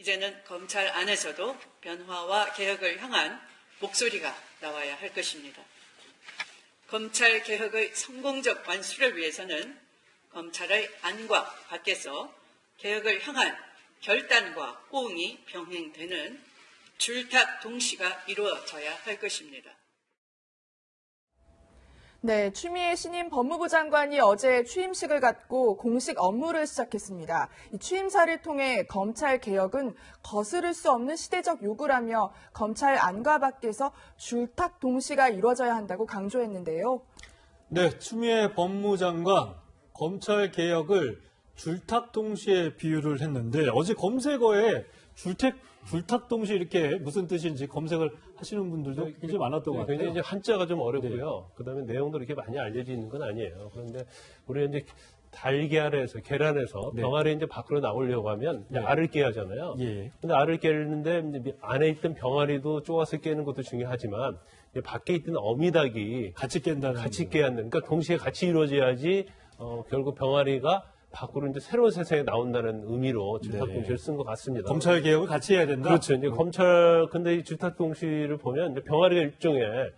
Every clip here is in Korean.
이제는 검찰 안에서도 변화와 개혁을 향한 목소리가 나와야 할 것입니다. 검찰 개혁의 성공적 완수를 위해서는 검찰의 안과 밖에서 개혁을 향한 결단과 호응이 병행되는 줄탁 동시가 이루어져야 할 것입니다. 네, 추미애 신임 법무부 장관이 어제 취임식을 갖고 공식 업무를 시작했습니다. 이 취임사를 통해 검찰 개혁은 거스를 수 없는 시대적 요구라며 검찰 안과 밖에서 줄탁 동시가 이루어져야 한다고 강조했는데요. 네, 추미애 법무장관 검찰 개혁을 줄탁 동시에 비유를 했는데 어제 검색어에 줄탁 동시 이렇게 무슨 뜻인지 검색을 하시는 분들도 굉장히 많았던 것 같아요. 굉장히 이제 한자가 좀 어렵고요. 네. 그다음에 내용도 이렇게 많이 알려져 있는 건 아니에요. 그런데 우리가 이제 달걀에서 계란에서 네. 병아리 이제 밖으로 나오려고 하면 네. 알을 깨야잖아요. 예. 근데 알을 깨는데 안에 있던 병아리도 쪼아서 깨는 것도 중요하지만 밖에 있던 어미닭이 같이 깬다는 같이 깨야 한다. 그러니까 동시에 같이 이루어져야지 결국 병아리가 밖으로 이제 새로운 세상에 나온다는 의미로 줄탁동시를 쓴 것 같습니다. 검찰 개혁을 같이 해야 된다. 그렇죠. 이제 근데 이 줄탁동시를 보면 이제 병아리가 일종의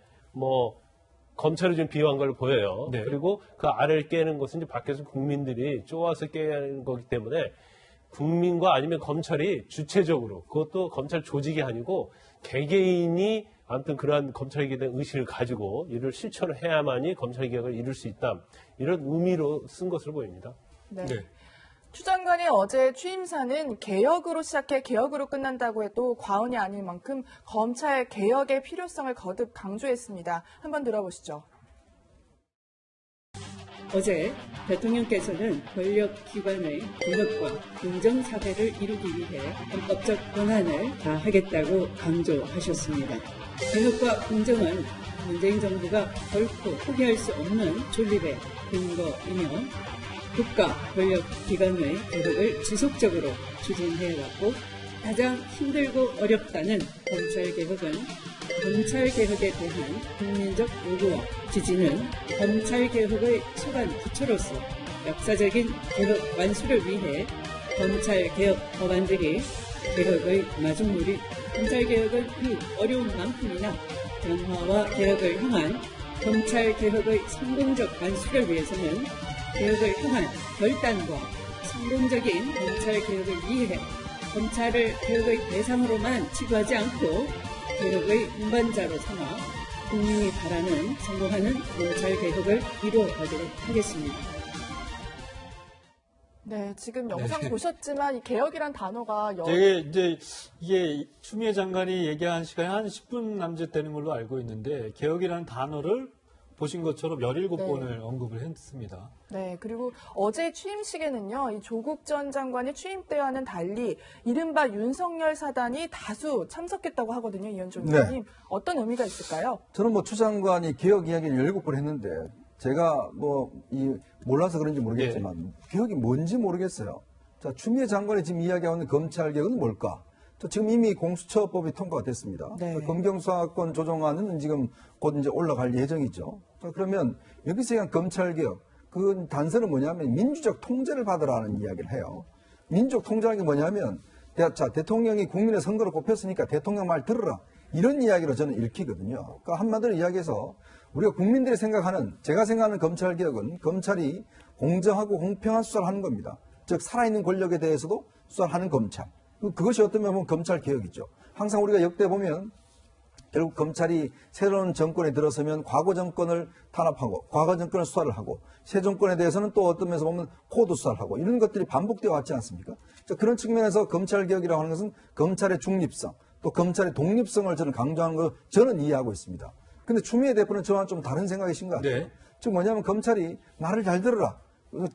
검찰이 좀 비유한 걸 보여요. 네. 그리고 그 알을 깨는 것은 이제 밖에서 국민들이 쪼아서 깨야 하는 거기 때문에 국민과 아니면 검찰이 주체적으로 그것도 검찰 조직이 아니고 개개인이 아무튼 그러한 검찰에 대한 의식을 가지고 이를 실천을 해야만이 검찰 개혁을 이룰 수 있다. 이런 의미로 쓴 것으로 보입니다. 네. 네. 추 장관의 어제 취임사는 개혁으로 시작해 개혁으로 끝난다고 해도 과언이 아닐 만큼 검찰 개혁의 필요성을 거듭 강조했습니다. 한번 들어보시죠. 어제 대통령께서는 권력기관의 개혁과 공정사회를 이루기 위해 헌법적 권한을 다하겠다고 강조하셨습니다. 개혁과 공정은 문재인 정부가 결코 포기할 수 없는 존립의 근거이며 국가 권력기관의 개혁을 지속적으로 추진해왔고 가장 힘들고 어렵다는 검찰개혁은 검찰개혁에 대한 국민적 요구와 지지는 검찰개혁의 소관 기초로서 역사적인 개혁 완수를 위해 검찰개혁 법안들이 개혁의 마중물이 검찰개혁은 이 어려운 만큼이나 변화와 개혁을 향한 검찰개혁의 성공적 완수를 위해서는 개혁을 향한 결단과 성공적인 검찰개혁을 위해 검찰을 개혁의 대상으로만 치부하지 않고 개혁의 운반자로 삼아 국민이 바라는 성공하는 검찰개혁을 이루어가도록 하겠습니다. 네, 지금 영상 보셨지만 이 개혁이란 단어가 되게 이게 추미애 장관이 얘기한 시간이 한 10분 남짓 되는 걸로 알고 있는데 개혁이라는 단어를 보신 것처럼 17번을 언급을 했습니다. 네, 그리고 어제 취임식에는요, 이 조국 전 장관의 취임 때와는 달리 이른바 윤석열 사단이 다수 참석했다고 하거든요, 이현종 의원님. 네. 어떤 의미가 있을까요? 저는 추 장관이 개혁 이야기를 17번 했는데 제가 몰라서 그런지 모르겠지만 개혁이 뭔지 모르겠어요. 자, 추미애 장관이 지금 이야기하는 검찰 개혁은 뭘까? 지금 이미 공수처법이 통과가 됐습니다. 네. 검경수사권 조정안은 지금 곧 이제 올라갈 예정이죠. 자, 그러면 여기서 얘기한 검찰개혁, 그 단서는 뭐냐면 민주적 통제를 받으라는 이야기를 해요. 민주적 통제라는 게 뭐냐면, 자, 대통령이 국민의 선거로 뽑혔으니까 대통령 말 들으라. 이런 이야기로 저는 읽히거든요. 그러니까 한마디로 이야기해서 우리가 국민들이 생각하는, 제가 생각하는 검찰개혁은 검찰이 공정하고 공평한 수사를 하는 겁니다. 즉, 살아있는 권력에 대해서도 수사를 하는 검찰. 그것이 어떤 면에 보면 검찰 개혁이죠. 항상 우리가 역대 보면 결국 검찰이 새로운 정권에 들어서면 과거 정권을 탄압하고 과거 정권을 수사를 하고 새 정권에 대해서는 또 어떤 면에서 보면 코드 수사를 하고 이런 것들이 반복되어 왔지 않습니까? 그런 측면에서 검찰 개혁이라고 하는 것은 검찰의 중립성 또 검찰의 독립성을 저는 강조하는 걸 저는 이해하고 있습니다. 근데 추미애 대표는 저와 좀 다른 생각이신 것 같아요. 네. 즉 뭐냐면 검찰이 말을 잘 들어라.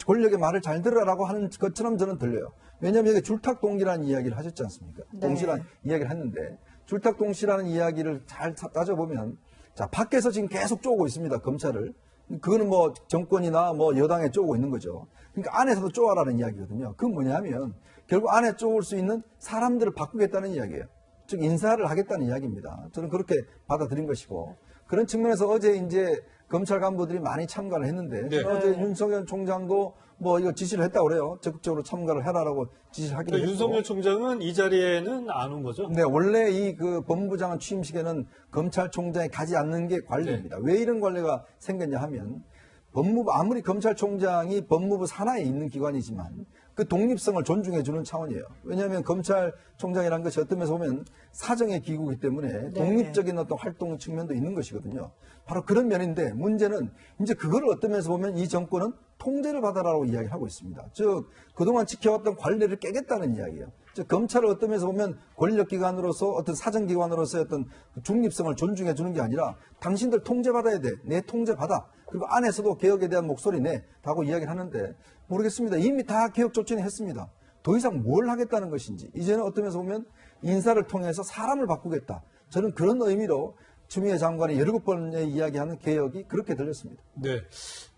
권력의 말을 잘 들으라고 하는 것처럼 저는 들려요. 왜냐하면 여기 줄탁동기라는 이야기를 하셨지 않습니까? 네. 동시라는 이야기를 했는데 줄탁동시라는 이야기를 잘 따져보면 자 밖에서 지금 계속 쪼고 있습니다. 검찰을. 그거는 정권이나 여당에 쪼고 있는 거죠. 그러니까 안에서도 쪼아라는 이야기거든요. 그건 뭐냐면 결국 안에 쪼을 수 있는 사람들을 바꾸겠다는 이야기예요. 즉 인사를 하겠다는 이야기입니다. 저는 그렇게 받아들인 것이고 그런 측면에서 어제 이제 검찰 간부들이 많이 참가를 했는데 네. 어제 윤석열 총장도 뭐 이거 지시를 했다고 그래요. 적극적으로 참가를 해라라고 지시를 하기로 그러니까 했고. 윤석열 총장은 이 자리에는 안 온 거죠? 네, 원래 이 그 법무부장관 취임식에는 검찰총장이 가지 않는 게 관례입니다. 왜 이런 관례가 생겼냐 하면 법무부 아무리 검찰총장이 법무부 산하에 있는 기관이지만 그 독립성을 존중해 주는 차원이에요. 왜냐하면 검찰총장이라는 것이 어떤 면에서 보면 사정의 기구이기 때문에 독립적인 어떤 활동 측면도 있는 것이거든요. 바로 그런 면인데 문제는 이제 그걸 어떤 면에서 보면 이 정권은 통제를 받아라라고 이야기를 하고 있습니다. 즉 그동안 지켜왔던 관례를 깨겠다는 이야기예요. 즉 검찰을 어떤 면에서 보면 권력기관으로서 어떤 사정기관으로서의 어떤 중립성을 존중해 주는 게 아니라 당신들 통제받아야 돼. 내 통제받아. 그리고 안에서도 개혁에 대한 목소리 내라고 이야기를 하는데 모르겠습니다. 이미 다 개혁 조치는 했습니다. 더 이상 뭘 하겠다는 것인지 이제는 어떤 면에서 보면 인사를 통해서 사람을 바꾸겠다. 저는 그런 의미로 추미애 장관이 17번에 이야기하는 개혁이 그렇게 들렸습니다. 네.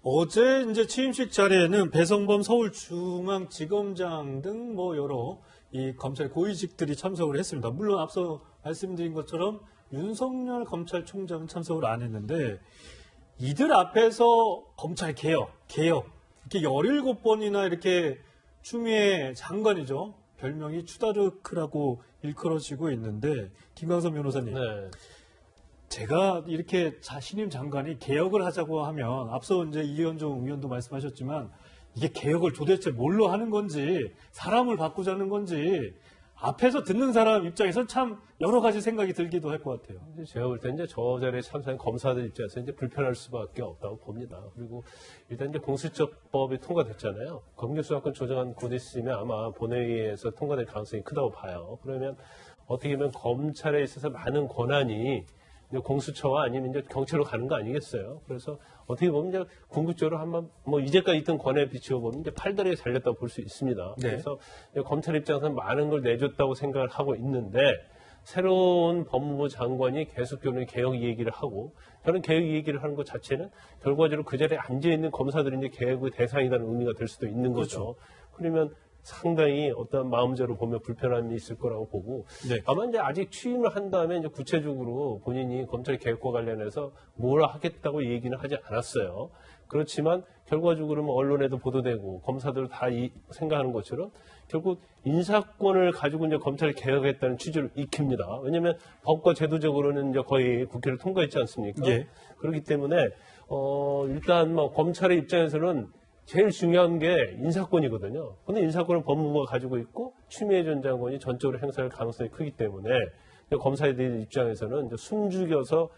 어제 이제 취임식 자리에는 배성범 서울중앙지검장 등 뭐 여러 이 검찰 고위직들이 참석을 했습니다. 물론 앞서 말씀드린 것처럼 윤석열 검찰총장은 참석을 안 했는데 이들 앞에서 검찰 개혁 이렇게 17번이나 이렇게 추미애 장관이죠. 별명이 추다르크라고 일컬어지고 있는데 김광선 변호사님. 네. 제가 이렇게 신임 장관이 개혁을 하자고 하면 앞서 이제 이현종 의원도 말씀하셨지만 이게 개혁을 도대체 뭘로 하는 건지 사람을 바꾸자는 건지 앞에서 듣는 사람 입장에서 참 여러 가지 생각이 들기도 할 것 같아요. 제가 볼 때 이제 저 자리에 참석한 검사들 입장에서 이제 불편할 수밖에 없다고 봅니다. 그리고 일단 이제 공수처법이 통과됐잖아요. 검경수사권 조정안 곧 있으면 아마 본회의에서 통과될 가능성이 크다고 봐요. 그러면 어떻게 보면 검찰에 있어서 많은 권한이 이제 공수처와 아니면 이제 경찰로 가는 거 아니겠어요? 그래서 어떻게 보면 이제 궁극적으로 한번 뭐 이제까지 있던 권한에 비추어 보면 이제 팔다리에 달렸다고 볼 수 있습니다. 네. 그래서 검찰 입장에서는 많은 걸 내줬다고 생각을 하고 있는데 새로운 법무부 장관이 계속적으로 개혁 얘기를 하고 저는 개혁 얘기를 하는 것 자체는 결과적으로 그 자리에 앉아 있는 검사들이 이제 개혁의 대상이라는 의미가 될 수도 있는 거죠. 그러면 상당히 어떤 마음대로 보면 불편함이 있을 거라고 보고 네. 아마 이제 아직 취임을 한 다음에 이제 구체적으로 본인이 검찰 개혁과 관련해서 뭘 하겠다고 얘기는 하지 않았어요. 그렇지만 결과적으로 뭐 언론에도 보도되고 검사들 다 생각하는 것처럼 결국 인사권을 가지고 이제 검찰을 개혁했다는 취지를 익힙니다. 왜냐하면 법과 제도적으로는 이제 거의 국회를 통과했지 않습니까? 예. 그렇기 때문에 일단 뭐 검찰의 입장에서는 제일 중요한 게 인사권이거든요. 근데 인사권은 법무부가 가지고 있고 추미애 전 장관이 전적으로 행사할 가능성이 크기 때문에 검사들 입장에서는 이제 숨죽여서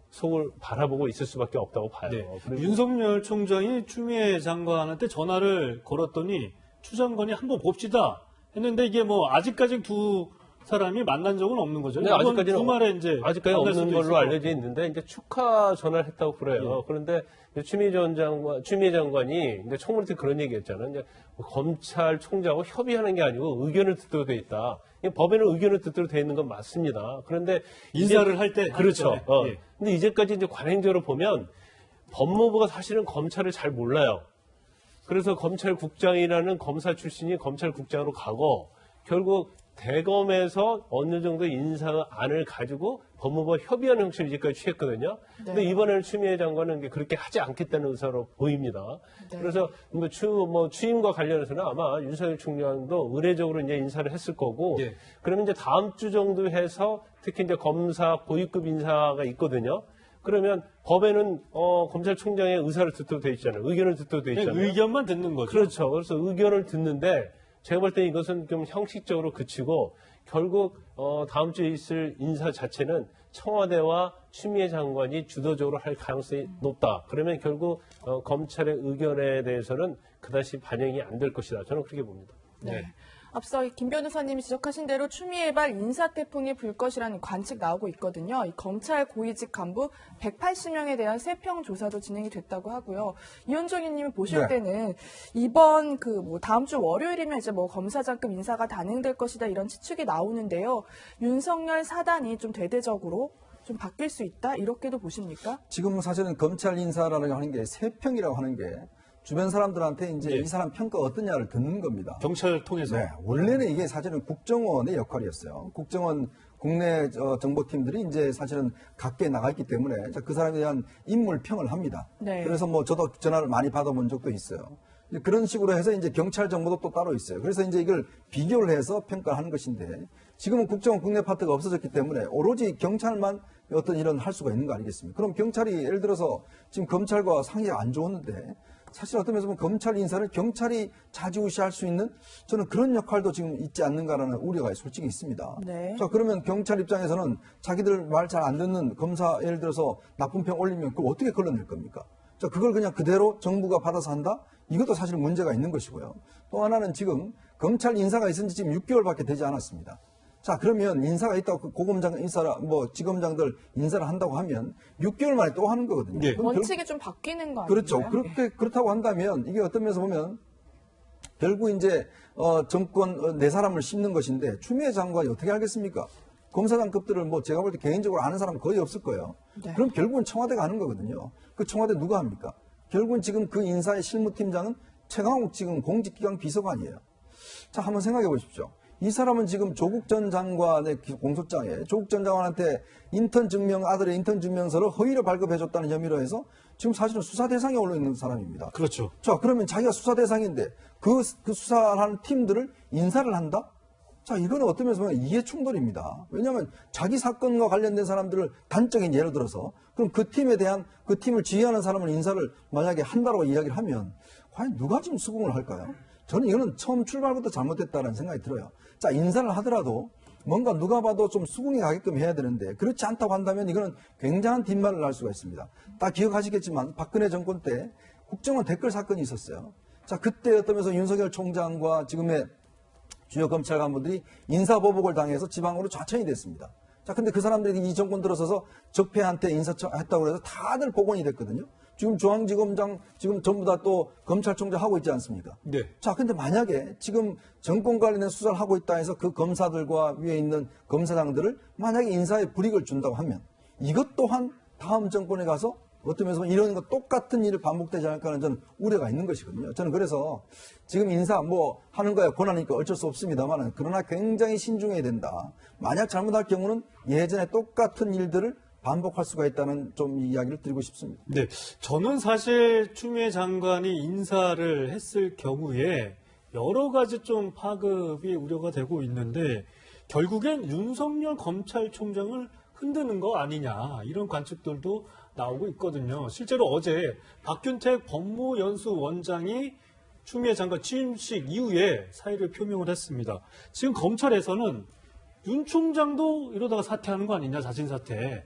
속을 바라보고 있을 수밖에 없다고 봐요. 네. 그리고 윤석열 총장이 추미애 장관한테 전화를 걸었더니 추 장관이 한번 봅시다 했는데 이게 뭐 아직까지 두 사람이 만난 적은 없는 거죠. 네, 이번 아직까지는 주말에 이제 아직까지 만날 수도 없는 있을 걸로 것 알려져 있는데 이제 축하 전화를 했다고 그래요. 예. 그런데 추미애 장관이 이제 총무할 때 그런 얘기했잖아요. 이제 검찰총장하고 협의하는 게 아니고 의견을 듣도록 돼 있다. 법에는 의견을 듣도록 돼 있는 건 맞습니다. 그런데 인사를 할 때 그렇죠. 예. 근데 이제까지 이제 관행적으로 보면 법무부가 사실은 검찰을 잘 몰라요. 그래서 검찰국장이라는 검사 출신이 검찰국장으로 가고 결국 대검에서 어느 정도 인사안을 가지고 법무부와 협의하는 형식을 이제까지 취했거든요. 근데 이번에는 추미애 장관은 그렇게 하지 않겠다는 의사로 보입니다. 네. 그래서 취임과 관련해서는 아마 윤석열 총장도 의례적으로 이제 인사를 했을 거고, 예. 그러면 이제 다음 주 정도 해서 특히 이제 검사 고위급 인사가 있거든요. 그러면 법에는 검찰총장의 의사를 듣도록 돼 있잖아요. 의견을 듣도록 돼 있잖아요. 의견만 듣는 거죠. 그렇죠. 그래서 의견을 듣는데 제가 볼 때 이것은 좀 형식적으로 그치고 결국 다음 주에 있을 인사 자체는 청와대와 추미애 장관이 주도적으로 할 가능성이 높다. 그러면 결국 검찰의 의견에 대해서는 그다지 반영이 안 될 것이다. 저는 그렇게 봅니다. 네. 앞서 김 변호사님이 지적하신 대로 추미애발 인사태풍이 불 것이라는 관측 나오고 있거든요. 이 검찰 고위직 간부 180명에 대한 세평 조사도 진행이 됐다고 하고요. 이현정 의원님이 보실 네. 때는 이번 다음 주 월요일이면 이제 검사장급 인사가 단행될 것이다 이런 추측이 나오는데요. 윤석열 사단이 좀 대대적으로 좀 바뀔 수 있다 이렇게도 보십니까? 지금 사실은 검찰 인사라고 하는 게 세평이라고 하는 게 주변 사람들한테 이제 네. 이 사람 평가 어떠냐를 듣는 겁니다. 경찰 통해서. 네, 원래는 이게 사실은 국정원의 역할이었어요. 국정원 국내 정보팀들이 이제 사실은 각계에 나가 있기 때문에 그 사람에 대한 인물평을 합니다. 네. 그래서 뭐 저도 전화를 많이 받아본 적도 있어요. 그런 식으로 해서 이제 경찰 정보도 또 따로 있어요. 그래서 이제 이걸 비교를 해서 평가를 하는 것인데 지금은 국정원 국내 파트가 없어졌기 때문에 오로지 경찰만 어떤 일은 할 수가 있는 거 아니겠습니까? 그럼 경찰이 예를 들어서 지금 검찰과 상의가 안 좋은데 사실 어떤 면에서 보면 검찰 인사를 경찰이 좌지우지할 수 있는 저는 그런 역할도 지금 있지 않는가라는 우려가 솔직히 있습니다. 네. 자, 그러면 경찰 입장에서는 자기들 말 잘 안 듣는 검사 예를 들어서 나쁜 평 올리면 그걸 어떻게 걸러낼 겁니까? 자, 그걸 그냥 그대로 정부가 받아서 한다? 이것도 사실 문제가 있는 것이고요. 또 하나는 지금 검찰 인사가 있은 지 지금 6개월밖에 되지 않았습니다. 자, 그러면 인사가 있다고 고검장 인사라, 뭐, 지검장들 인사를 한다고 하면 6개월 만에 또 하는 거거든요. 네. 원칙이 좀 바뀌는 거 아니에요? 그렇죠. 그렇다고 한다면 이게 어떤 면에서 보면 결국 이제, 정권 네 사람을 씹는 것인데 추미애 장관이 어떻게 하겠습니까? 검사장급들을 뭐 제가 볼 때 개인적으로 아는 사람은 거의 없을 거예요. 네. 그럼 결국은 청와대가 하는 거거든요. 그 청와대 누가 합니까? 결국은 지금 그 인사의 실무팀장은 최강욱 지금 공직기강 비서관이에요. 자, 한번 생각해 보십시오. 이 사람은 지금 조국 전 장관의 공소장에 조국 전 장관한테 아들의 인턴 증명서를 허위로 발급해줬다는 혐의로 해서 지금 사실은 수사 대상에 올라있는 사람입니다. 그렇죠. 자, 그러면 자기가 수사 대상인데 그 수사하는 팀들을 인사를 한다? 자, 이거는 어떤 면에서 보면 이해 충돌입니다. 왜냐하면 자기 사건과 관련된 사람들을 단적인 예를 들어서 그럼 그 팀에 대한 그 팀을 지휘하는 사람을 인사를 만약에 한다고 이야기를 하면 과연 누가 지금 수긍을 할까요? 저는 이거는 처음 출발부터 잘못됐다는 생각이 들어요. 자, 인사를 하더라도 뭔가 누가 봐도 좀 수긍이 가게끔 해야 되는데 그렇지 않다고 한다면 이거는 굉장한 뒷말을 날 수가 있습니다. 다 기억하시겠지만 박근혜 정권 때 국정원 댓글 사건이 있었어요. 자, 그때 어떤 면에서 윤석열 총장과 지금의 주요 검찰 간부들이 인사보복을 당해서 지방으로 좌천이 됐습니다. 자, 근데 그 사람들이 이 정권 들어서서 적폐한테 인사했다고 해서 다들 복원이 됐거든요. 지금 중앙지검장 지금 전부 다 또 검찰총장 하고 있지 않습니까? 네. 자, 근데 만약에 지금 정권 관련된 수사를 하고 있다 해서 그 검사들과 위에 있는 검사장들을 만약에 인사에 불이익을 준다고 하면 이것 또한 다음 정권에 가서 어떤 면에서 이런 거 똑같은 일을 반복되지 않을까 하는 저는 우려가 있는 것이거든요. 저는 그래서 지금 인사 뭐 하는 거야 권하니까 어쩔 수 없습니다만 그러나 굉장히 신중해야 된다. 만약 잘못할 경우는 예전에 똑같은 일들을 반복할 수가 있다는 좀 이야기를 드리고 싶습니다. 네. 저는 사실 추미애 장관이 인사를 했을 경우에 여러 가지 좀 파급이 우려가 되고 있는데 결국엔 윤석열 검찰총장을 흔드는 거 아니냐 이런 관측들도 나오고 있거든요. 실제로 어제 박균택 법무연수원장이 추미애 장관 취임식 이후에 사의를 표명을 했습니다. 지금 검찰에서는 윤 총장도 이러다가 사퇴하는 거 아니냐, 자진 사퇴.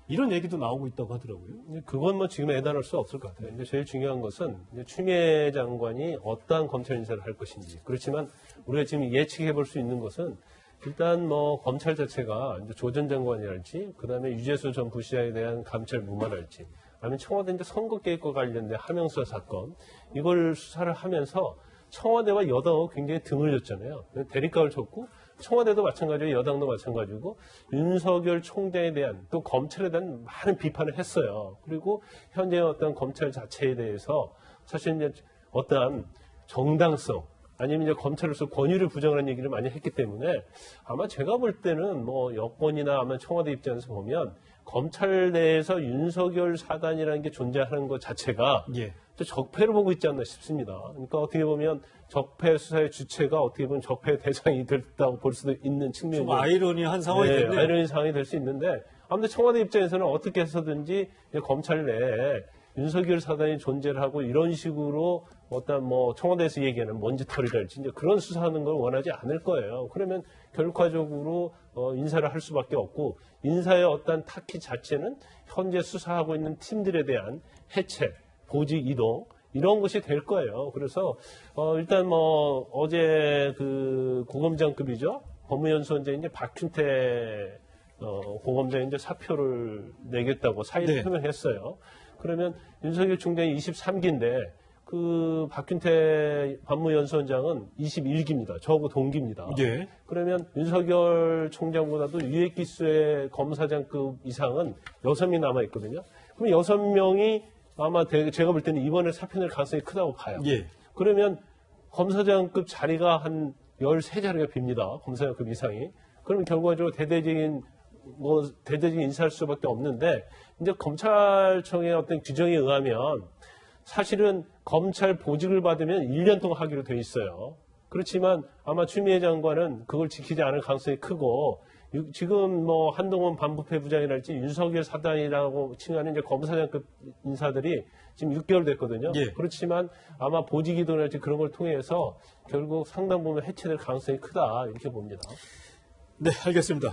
이런 얘기도 나오고 있다고 하더라고요. 그건 뭐 지금 애단할 수 없을 것 같아요. 이제 제일 중요한 것은 이제 추미애 장관이 어떠한 검찰 인사를 할 것인지. 그렇지만 우리가 지금 예측해 볼 수 있는 것은 일단 뭐 검찰 자체가 이제 조 전 장관이랄지, 그 다음에 유재수 전 부시장에 대한 감찰 무마랄지, 아니면 청와대 이제 선거 개입과 관련된 하명수사 사건, 이걸 수사를 하면서 청와대와 여당은 굉장히 등을 졌잖아요. 대립각을 쳤고, 청와대도 마찬가지고 여당도 마찬가지고 윤석열 총장에 대한 또 검찰에 대한 많은 비판을 했어요. 그리고 현재 어떤 검찰 자체에 대해서 사실 이제 어떠한 정당성 아니면 이제 검찰로서 권위를 부정하는 얘기를 많이 했기 때문에 아마 제가 볼 때는 뭐 여권이나 아마 청와대 입장에서 보면 검찰 내에서 윤석열 사단이라는 게 존재하는 것 자체가 예. 적폐를 보고 있지 않나 싶습니다. 그러니까 어떻게 보면 적폐 수사의 주체가 어떻게 보면 적폐 대상이 됐다고 볼 수도 있는 측면이 좀 아이러니한 상황이 네, 됐네요. 아이러니 상황이 될 수 있는데 아무튼 청와대 입장에서는 어떻게 해서든지 검찰 내에 윤석열 사단이 존재를 하고 이런 식으로 어떤 뭐 청와대에서 얘기하는 먼지털이랄지 이제 그런 수사하는 걸 원하지 않을 거예요. 그러면 결과적으로 인사를 할 수밖에 없고 인사의 어떤 타깃 자체는 현재 수사하고 있는 팀들에 대한 해체, 보직 이동 이런 것이 될 거예요. 그래서 일단 뭐 어제 그 고검장급이죠. 법무연수원장이 이제 박균태 고검장이 이제 사표를 내겠다고 사의를 네. 표명했어요. 그러면 윤석열 총장이 23기인데 그 박균태 법무연수원장은 21기입니다. 저하고 동기입니다. 예. 그러면 윤석열 총장보다도 유액기수의 검사장급 이상은 6명이 남아있거든요. 그럼 6명이 아마 제가 볼 때는 이번에 사표 낼 가능성이 크다고 봐요. 예. 그러면 검사장급 자리가 한 13자리가 빕니다. 검사장급 이상이. 그러면 결과적으로 대대적인 인사할 수밖에 없는데, 이제 검찰청의 어떤 규정에 의하면 사실은 검찰 보직을 받으면 1년 동안 하기로 돼 있어요. 그렇지만 아마 추미애 장관은 그걸 지키지 않을 가능성이 크고, 지금 뭐 한동훈 반부패 부장이랄지 윤석열 사단이라고 칭하는 이제 검사장급 인사들이 지금 6개월 됐거든요. 예. 그렇지만 아마 보직 이동이랄지 그런 걸 통해서 결국 상당 부분 해체될 가능성이 크다 이렇게 봅니다. 네, 알겠습니다.